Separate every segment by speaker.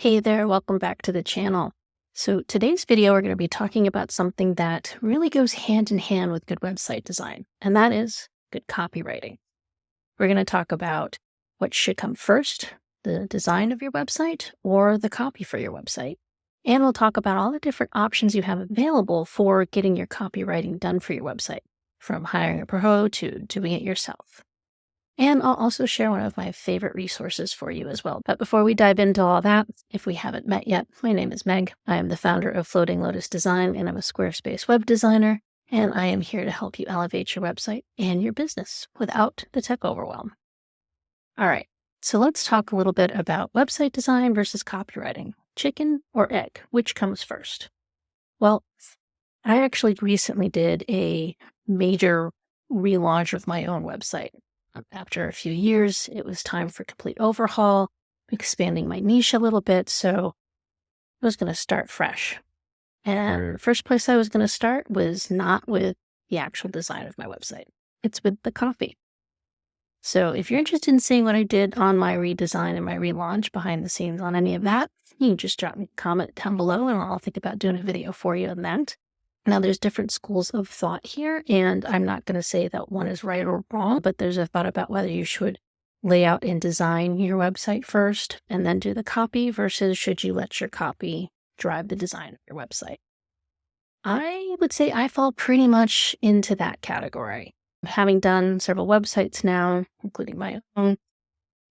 Speaker 1: Hey there, welcome back to the channel. So today's video, we're going to be talking about something that really goes hand in hand with good website design, and that is good copywriting. We're going to talk about what should come first, the design of your website or the copy for your website. And we'll talk about all the different options you have available for getting your copywriting done for your website, from hiring a pro to doing it yourself. And I'll also share one of my favorite resources for you as well. But before we dive into all that, if we haven't met yet, my name is Meg. I am the founder of Floating Lotus Design, and I'm a Squarespace web designer. And I am here to help you elevate your website and your business without the tech overwhelm. All right, so let's talk a little bit about website design versus copywriting. Chicken or egg, which comes first? Well, I actually recently did a major relaunch of my own website. After a few years, it was time for complete overhaul, expanding my niche a little bit, so I was going to start fresh. And the first place I was going to start was not with the actual design of my website. It's with the copy. So if you're interested in seeing what I did on my redesign and my relaunch behind the scenes on any of that, you can just drop me a comment down below and I'll think about doing a video for you on that. Now, there's different schools of thought here, and I'm not going to say that one is right or wrong, but there's a thought about whether you should lay out and design your website first and then do the copy versus should you let your copy drive the design of your website. I would say I fall pretty much into that category. Having done several websites now, including my own,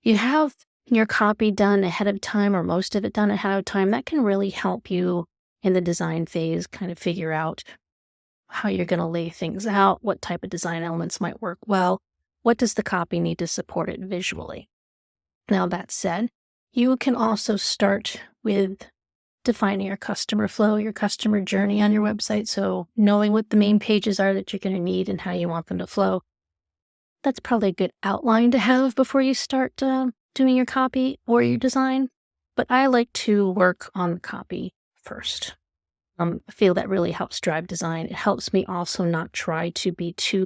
Speaker 1: you have your copy done ahead of time or most of it done ahead of time. That can really help you in the design phase, kind of figure out how you're going to lay things out, what type of design elements might work well, what does the copy need to support it visually. Now, that said, you can also start with defining your customer flow, your customer journey on your website. So knowing what the main pages are that you're going to need and how you want them to flow. That's probably a good outline to have before you start doing your copy or your design. But I like to work on the copy first. I feel that really helps drive design. It helps me also not try to be too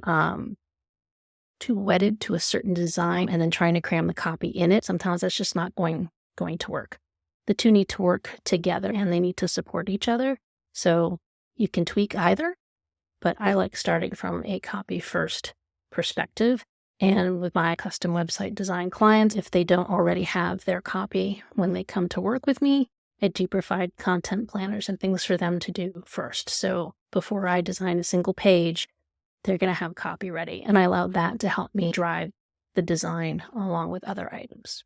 Speaker 1: wedded to a certain design and then trying to cram the copy in it. Sometimes that's just not going to work. The two need to work together and they need to support each other. So you can tweak either, but I like starting from a copy first perspective. And with my custom website design clients, if they don't already have their copy when they come to work with me, I do provide content planners and things for them to do first. So before I design a single page, they're going to have copy ready. And I allow that to help me drive the design along with other items.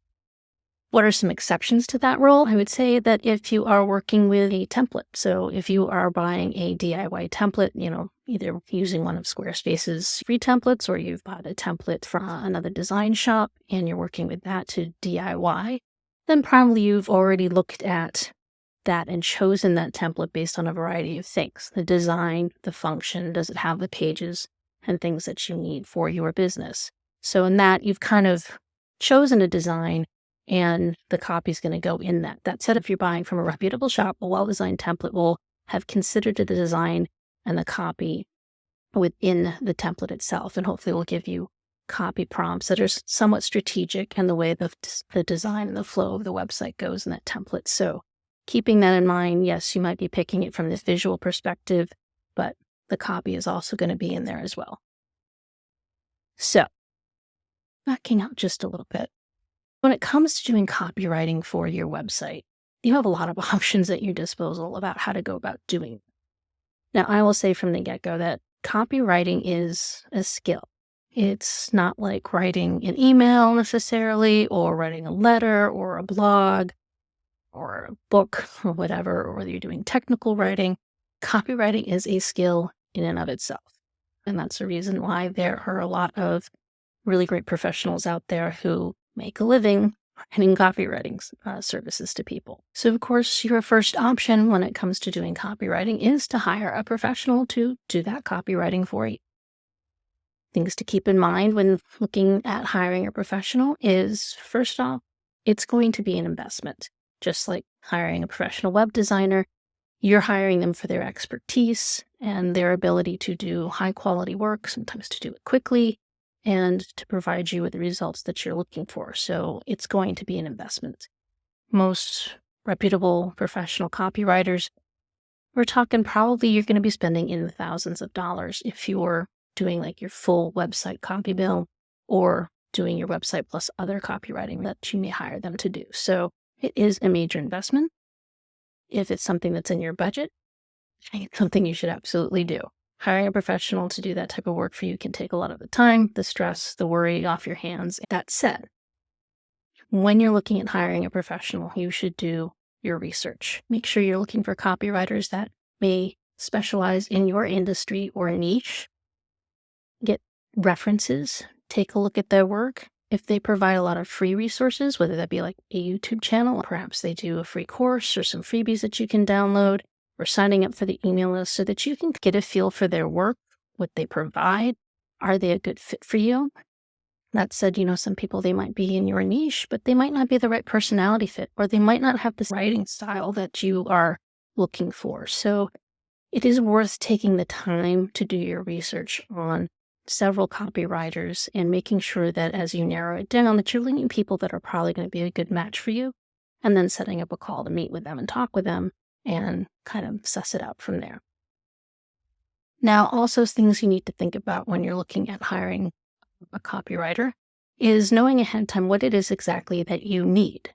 Speaker 1: What are some exceptions to that rule? I would say that if you are working with a template, so if you are buying a DIY template, either using one of Squarespace's free templates or you've bought a template from another design shop and you're working with that to DIY, then probably you've already looked at that and chosen that template based on a variety of things. The design, the function, does it have the pages and things that you need for your business? So in that, you've kind of chosen a design and the copy is going to go in that. That said, if you're buying from a reputable shop, a well-designed template will have considered the design and the copy within the template itself, and hopefully will give you copy prompts that are somewhat strategic in the way the design and the flow of the website goes in that template. So keeping that in mind, yes, you might be picking it from this visual perspective, but the copy is also going to be in there as well. So backing out just a little bit. When it comes to doing copywriting for your website, you have a lot of options at your disposal about how to go about doing it. Now, I will say from the get-go that copywriting is a skill. It's not like writing an email necessarily, or writing a letter, or a blog, or a book, or whatever, or whether you're doing technical writing. Copywriting is a skill in and of itself. And that's the reason why there are a lot of really great professionals out there who make a living writing copywriting services to people. So, of course, your first option when it comes to doing copywriting is to hire a professional to do that copywriting for you. Things to keep in mind when looking at hiring a professional is, first off, it's going to be an investment. Just like hiring a professional web designer, you're hiring them for their expertise and their ability to do high quality work, sometimes to do it quickly, and to provide you with the results that you're looking for. So it's going to be an investment. Most reputable professional copywriters, we're talking probably you're going to be spending in the thousands of dollars if you're doing like your full website copy bill or doing your website plus other copywriting that you may hire them to do. So it is a major investment. If it's something that's in your budget, I think it's something you should absolutely do. Hiring a professional to do that type of work for you can take a lot of the time, the stress, the worry off your hands. That said, when you're looking at hiring a professional, you should do your research. Make sure you're looking for copywriters that may specialize in your industry or niche. Get references, take a look at their work. If they provide a lot of free resources, whether that be like a YouTube channel, perhaps they do a free course or some freebies that you can download, or signing up for the email list so that you can get a feel for their work, what they provide. Are they a good fit for you? That said, some people, they might be in your niche, but they might not be the right personality fit, or they might not have this writing style that you are looking for. So it is worth taking the time to do your research on several copywriters and making sure that as you narrow it down, that you're linking people that are probably going to be a good match for you, and then setting up a call to meet with them and talk with them and kind of suss it out from there. Now, also things you need to think about when you're looking at hiring a copywriter is knowing ahead of time what it is exactly that you need.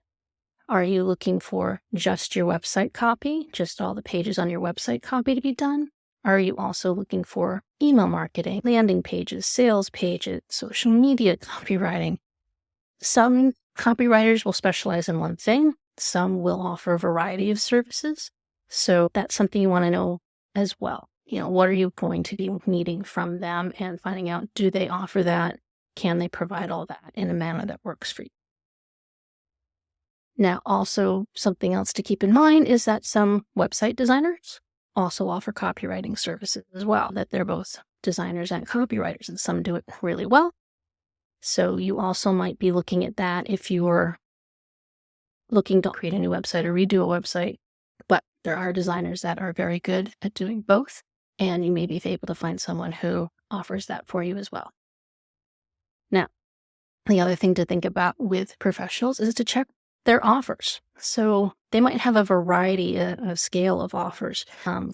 Speaker 1: Are you looking for just your website copy, just all the pages on your website copy to be done? Are you also looking for email marketing, landing pages, sales pages, social media copywriting? Some copywriters will specialize in one thing. Some will offer a variety of services. So that's something you want to know as well. What are you going to be needing from them, and finding out, do they offer that? Can they provide all that in a manner that works for you? Now, also something else to keep in mind is that some website designers also offer copywriting services as well, that they're both designers and copywriters, and some do it really well. So you also might be looking at that if you're looking to create a new website or redo a website. But there are designers that are very good at doing both, and you may be able to find someone who offers that for you as well. Now, the other thing to think about with professionals is to check their offers. So they might have a variety, a scale of offers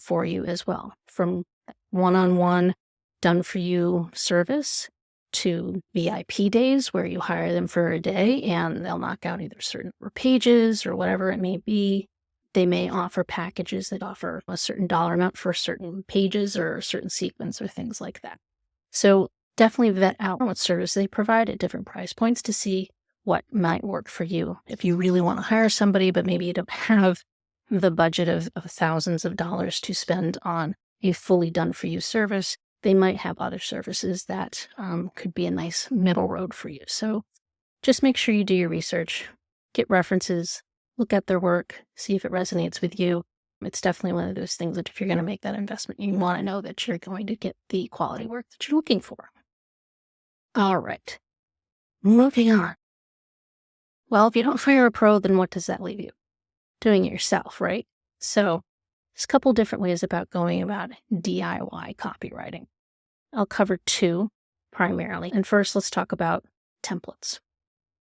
Speaker 1: for you as well, from one-on-one done-for-you service to VIP days where you hire them for a day and they'll knock out either certain pages or whatever it may be. They may offer packages that offer a certain dollar amount for certain pages or a certain sequence or things like that. So definitely vet out what service they provide at different price points to see what might work for you. If you really want to hire somebody, but maybe you don't have the budget of thousands of dollars to spend on a fully done-for-you service, they might have other services that could be a nice middle road for you. So just make sure you do your research, get references, look at their work, see if it resonates with you. It's definitely one of those things that if you're going to make that investment, you want to know that you're going to get the quality work that you're looking for. All right, moving on. Well, if you don't hire a pro, then what does that leave you? Doing it yourself, right? So there's a couple different ways about going about DIY copywriting. I'll cover two primarily. And first, let's talk about templates.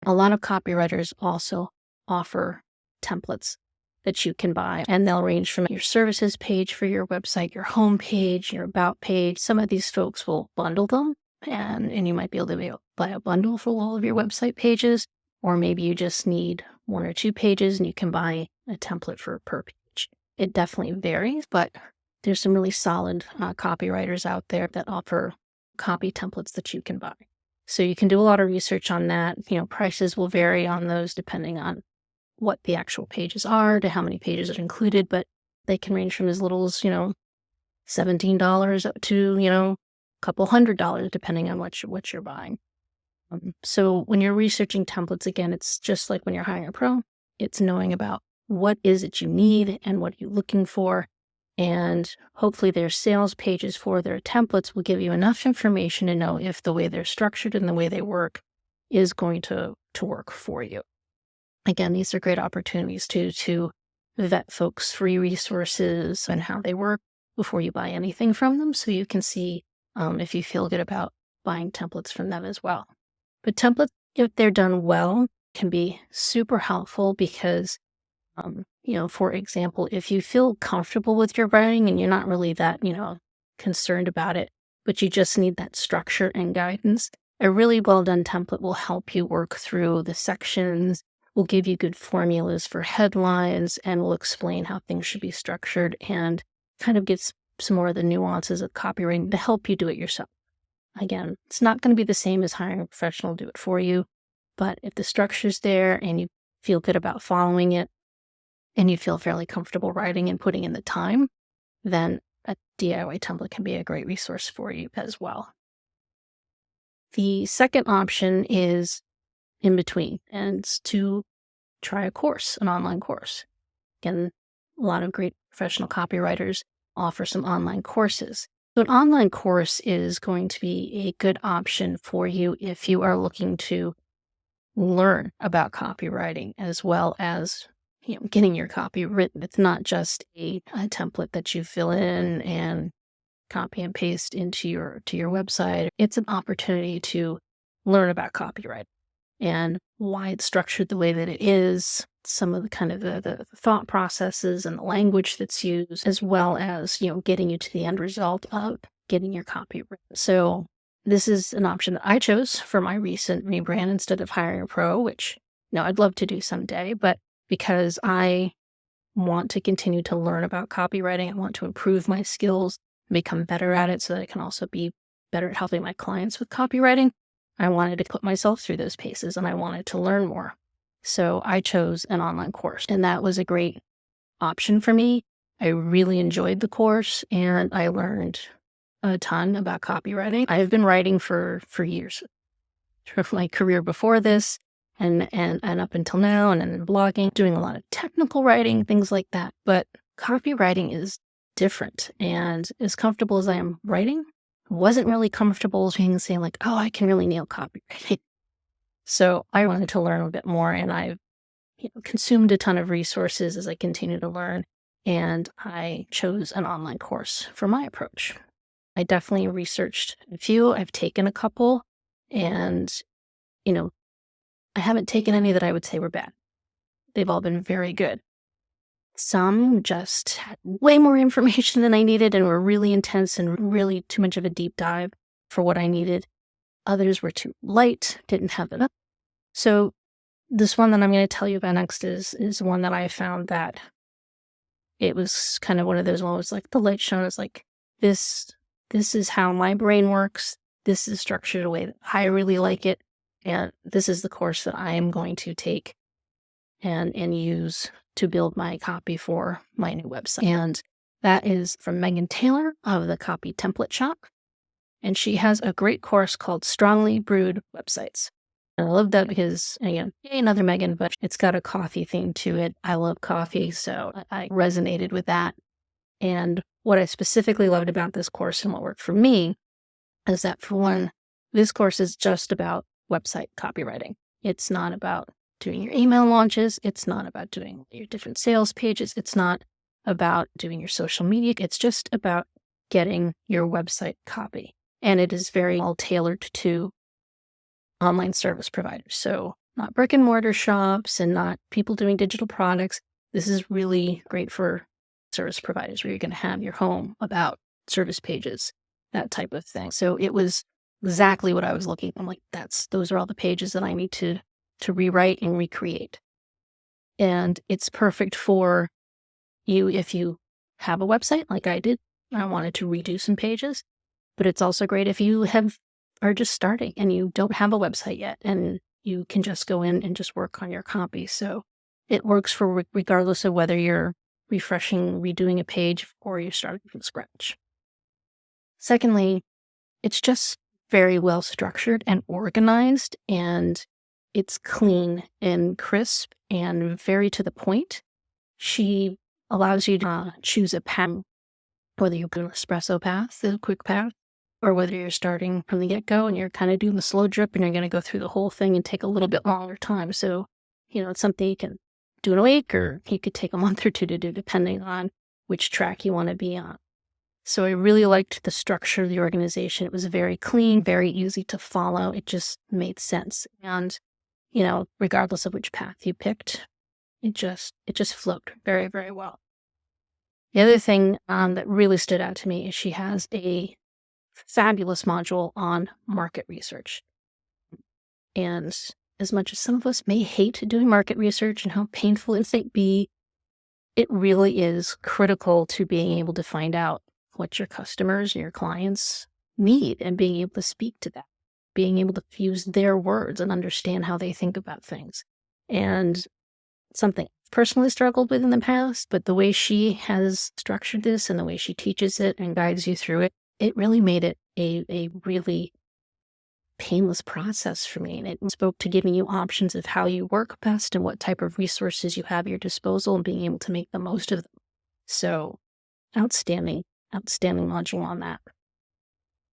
Speaker 1: A lot of copywriters also offer templates that you can buy, and they'll range from your services page for your website, your home page, your about page. Some of these folks will bundle them, and you might be able to buy a bundle for all of your website pages, or maybe you just need one or two pages and you can buy a template per page. It definitely varies, but there's some really solid copywriters out there that offer copy templates that you can buy. So you can do a lot of research on that. Prices will vary on those depending on what the actual pages are to how many pages are included, but they can range from as little as, $17 up to, a couple $100 depending on what you're buying. So when you're researching templates, again, it's just like when you're hiring a pro, it's knowing about what is it you need and what you're looking for. And hopefully their sales pages for their templates will give you enough information to know if the way they're structured and the way they work is going to work for you. Again, these are great opportunities to vet folks' free resources and how they work before you buy anything from them, so you can see if you feel good about buying templates from them as well. But templates, if they're done well, can be super helpful because For example, if you feel comfortable with your writing and you're not really that, concerned about it, but you just need that structure and guidance, a really well done template will help you work through the sections, will give you good formulas for headlines, and will explain how things should be structured and kind of gets some more of the nuances of copywriting to help you do it yourself. Again, it's not going to be the same as hiring a professional to do it for you, but if the structure's there and you feel good about following it, and you feel fairly comfortable writing and putting in the time, then a DIY template can be a great resource for you as well. The second option is in between, and it's to try a course, an online course. Again, a lot of great professional copywriters offer some online courses. So an online course is going to be a good option for you if you are looking to learn about copywriting as well as getting your copy written. It's not just a template that you fill in and copy and paste into your website. It's an opportunity to learn about copyright and why it's structured the way that it is, some of the kind of the thought processes and the language that's used, as well as, getting you to the end result of getting your copy written. So this is an option that I chose for my recent rebrand instead of hiring a pro, which, I'd love to do someday, but because I want to continue to learn about copywriting, I want to improve my skills, become better at it so that I can also be better at helping my clients with copywriting. I wanted to put myself through those paces and I wanted to learn more. So I chose an online course, and that was a great option for me. I really enjoyed the course and I learned a ton about copywriting. I've been writing for years, from my career before this and up until now, and then blogging, doing a lot of technical writing, things like that. But copywriting is different, and as comfortable as I am writing, I wasn't really comfortable saying like, oh, I can really nail copywriting. So I wanted to learn a bit more, and I've consumed a ton of resources as I continue to learn, and I chose an online course for my approach. I definitely researched a few. I've taken a couple, and, I haven't taken any that I would say were bad. They've all been very good. Some just had way more information than I needed and were really intense and really too much of a deep dive for what I needed. Others were too light, didn't have enough. So this one that I'm going to tell you about next is one that I found that it was kind of one of those ones, like the light shown is like, this is how my brain works. This is structured a way that I really like it. And this is the course that I am going to take and use to build my copy for my new website. And that is from Megan Taylor of the Copy Template Shop. And she has a great course called Strongly Brewed Websites. And I love that because, again, another Megan, but it's got a coffee theme to it. I love coffee, so I resonated with that. And what I specifically loved about this course and what worked for me is that, for one, this course is just about website copywriting. It's not about doing your email launches. It's not about doing your different sales pages. It's not about doing your social media. It's just about getting your website copy. And it is very well tailored to online service providers. So not brick and mortar shops and not people doing digital products. This is really great for service providers where you're going to have your home about service pages, that type of thing. So it was exactly what I was looking. I'm like, those are all the pages that I need to rewrite and recreate. And it's perfect for you if you have a website like I did. I wanted to redo some pages, but it's also great if you are just starting and you don't have a website yet and you can just go in and just work on your copy. So it works for regardless of whether you're redoing a page or you're starting from scratch. Secondly, it's just very well structured and organized, and it's clean and crisp and very to the point. She allows you to choose a path, whether you're doing an espresso path, the quick path, or whether you're starting from the get-go and you're kind of doing the slow drip and you're going to go through the whole thing and take a little bit longer time. So, it's something you can do in a week, or you could take a month or two to do, depending on which track you want to be on. So I really liked the structure of the organization. It was very clean, very easy to follow. It just made sense. And, regardless of which path you picked, it just flowed very, very well. The other thing that really stood out to me is she has a fabulous module on market research. And as much as some of us may hate doing market research and how painful it might be, it really is critical to being able to find out what your customers, your clients need, and being able to speak to that, being able to use their words and understand how they think about things. And something I've personally struggled with in the past, but the way she has structured this and the way she teaches it and guides you through it, it really made it a really painless process for me. And it spoke to giving you options of how you work best and what type of resources you have at your disposal and being able to make the most of them. So outstanding module on that.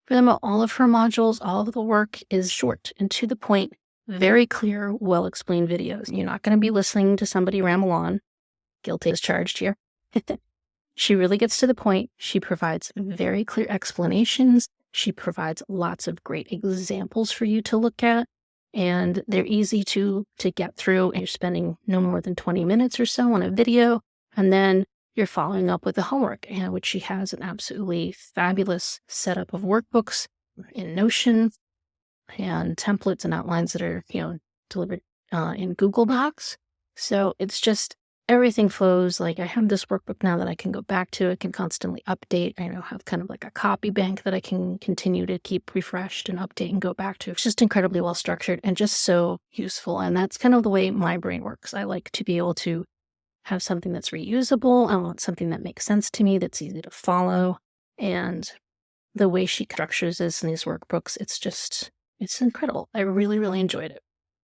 Speaker 1: For them, all of her modules, all of the work is short and to the point, very clear, well-explained videos. You're not going to be listening to somebody ramble on. Guilty as charged here. She really gets to the point. She provides very clear explanations. She provides lots of great examples for you to look at, and they're easy to get through. And you're spending no more than 20 minutes or so on a video, and then you're following up with the homework, which she has an absolutely fabulous setup of workbooks in Notion and templates and outlines that are, delivered in Google Docs. So it's just everything flows. Like, I have this workbook now that I can go back to. It can constantly update. I now have kind of like a copy bank that I can continue to keep refreshed and update and go back to. It's just incredibly well structured and just so useful. And that's kind of the way my brain works. I like to be able to have something that's reusable. I want something that makes sense to me, that's easy to follow. And the way she structures this in these workbooks, it's incredible. I really, really enjoyed it.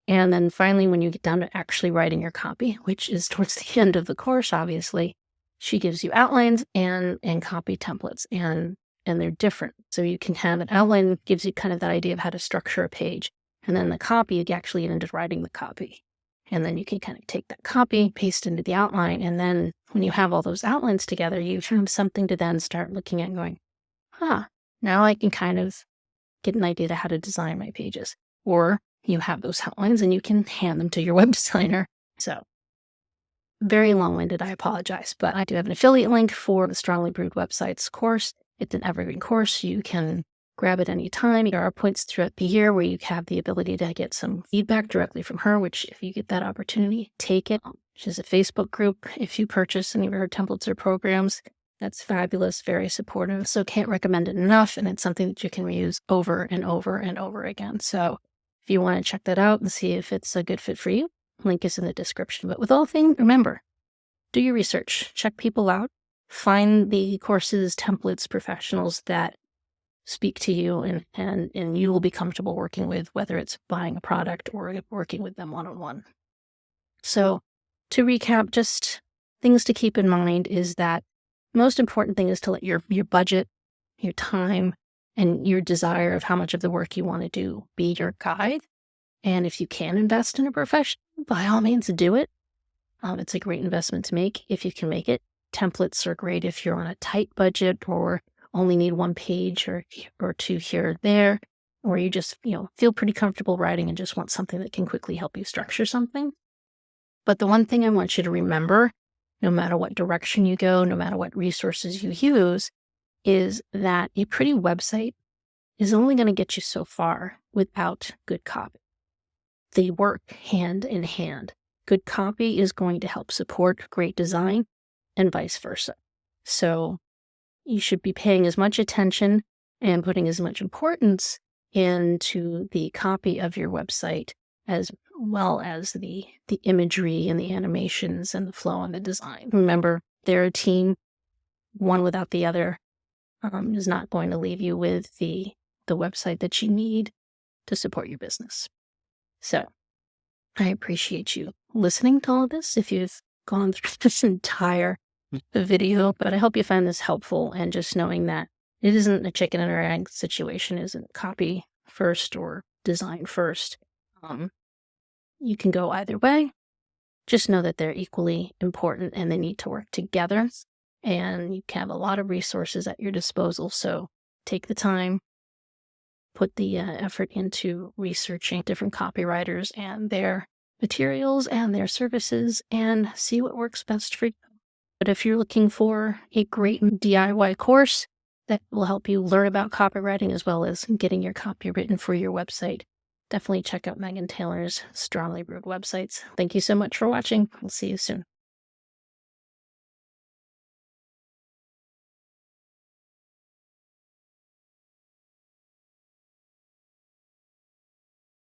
Speaker 1: And then finally, when you get down to actually writing your copy, which is towards the end of the course, obviously, she gives you outlines and copy templates, and they're different. So you can have an outline that gives you kind of that idea of how to structure a page. And then the copy, you actually get into writing the copy. And then you can kind of take that copy, paste into the outline. And then when you have all those outlines together, you have something to then start looking at and going, now I can kind of get an idea of how to design my pages. Or you have those outlines and you can hand them to your web designer. So very long-winded, I apologize, but I do have an affiliate link for the Strongly Brewed Websites course. It's an evergreen course. You can grab it anytime. There are points throughout the year where you have the ability to get some feedback directly from her, which if you get that opportunity, take it. She has a Facebook group. If you purchase any of her templates or programs, that's fabulous, very supportive. So can't recommend it enough. And it's something that you can reuse over and over and over again. So if you want to check that out and see if it's a good fit for you, link is in the description. But with all things, remember, do your research, check people out, find the courses, templates, professionals that speak to you and you will be comfortable working with, whether it's buying a product or working with them one-on-one. So to recap, just things to keep in mind is that the most important thing is to let your budget, your time, and your desire of how much of the work you want to do be your guide. And if you can invest in a professional, by all means do it. It's a great investment to make if you can make it. Templates are great if you're on a tight budget or only need one page or two here or there, or you just feel pretty comfortable writing and just want something that can quickly help you structure something. But the one thing I want you to remember, no matter what direction you go, no matter what resources you use, is that a pretty website is only going to get you so far without good copy. They work hand in hand. Good copy is going to help support great design and vice versa. So you should be paying as much attention and putting as much importance into the copy of your website as well as the imagery and the animations and the flow and the design. Remember, they're a team. One without the other is not going to leave you with the website that you need to support your business. So I appreciate you listening to all of this if you've gone through this entire video, but I hope you find this helpful, and just knowing that it isn't a chicken and or egg situation, isn't copy first or design first. You can go either way. Just know that they're equally important and they need to work together, and you can have a lot of resources at your disposal. So take the time, put the effort into researching different copywriters and their materials and their services and see what works best for you. But if you're looking for a great DIY course that will help you learn about copywriting as well as getting your copy written for your website, definitely check out Megan Taylor's Strongly Brewed websites. Thank you so much for watching. We'll see you soon.